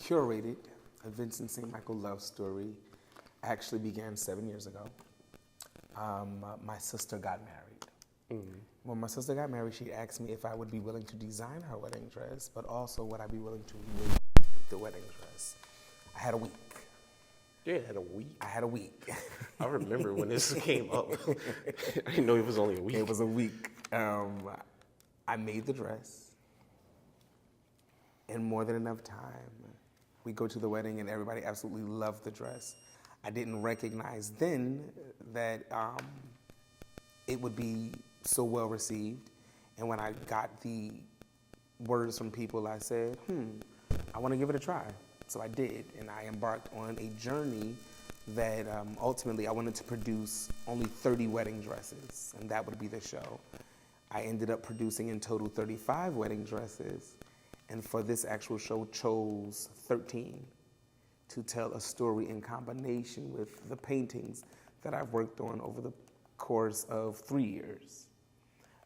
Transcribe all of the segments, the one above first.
Curated, a Vincent Saint Michael love story, actually began 7 years ago. My sister got married. When my sister got married, she asked me if I would be willing to design her wedding dress, but also would I be willing to make the wedding dress. I had a week. You had a week? I had a week. I remember when this came up. I didn't know it was only a week. It was a week. I made the dress in more than enough time. We go to the wedding and everybody absolutely loved the dress. I didn't recognize then that it would be so well received. And when I got the words from people, I said, I want to give it a try. So I did, and I embarked on a journey that ultimately I wanted to produce only 30 wedding dresses, and that would be the show. I ended up producing in total 35 wedding dresses, and for this actual show chose 13 to tell a story in combination with the paintings that I've worked on over the course of 3 years.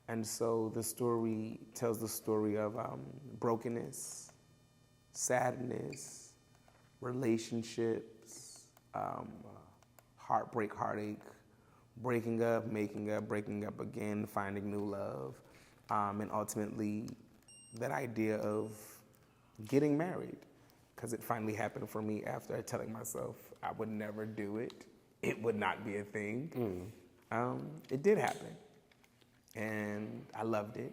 And so the story tells the story of brokenness, sadness, relationships, heartbreak, heartache, breaking up, making up, breaking up again, finding new love, and ultimately that idea of getting married, because it finally happened for me after telling myself I would never do it. It would not be a thing. It did happen, and I loved it.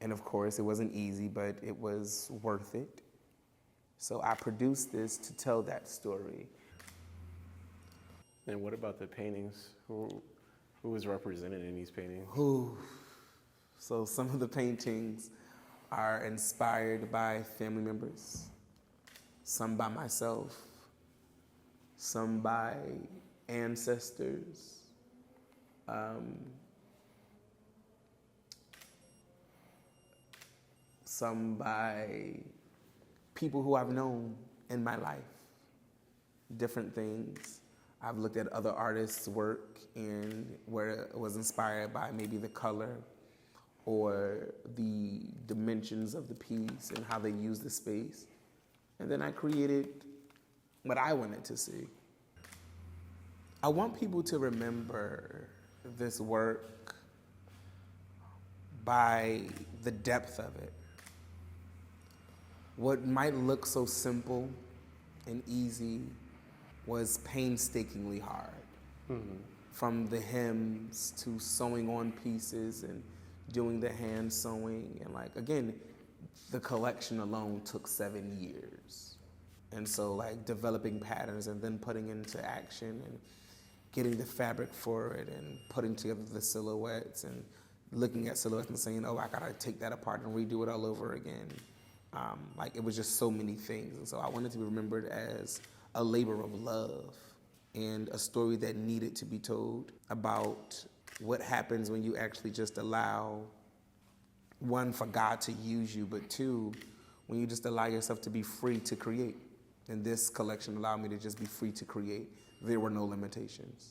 And of course, it wasn't easy, but it was worth it. So I produced this to tell that story. And what about the paintings? Who was represented in these paintings? So some of the paintings are inspired by family members, some by myself, some by ancestors, some by people who I've known in my life, different things. I've looked at other artists' work and where it was inspired by maybe the color or the dimensions of the piece and how they use the space. And then I created what I wanted to see. I want people to remember this work by the depth of it. What might look so simple and easy was painstakingly hard. From the hems to sewing on pieces and doing the hand sewing. And again, the collection alone took 7 years. And so developing patterns and then putting into action and getting the fabric for it and putting together the silhouettes and looking at silhouettes and saying, oh, I gotta take that apart and redo it all over again. It was just so many things. And so I wanted to be remembered as a labor of love and a story that needed to be told about what happens when you actually just allow, one, for God to use you, but two, when you just allow yourself to be free to create. And this collection allowed me to just be free to create. There were no limitations.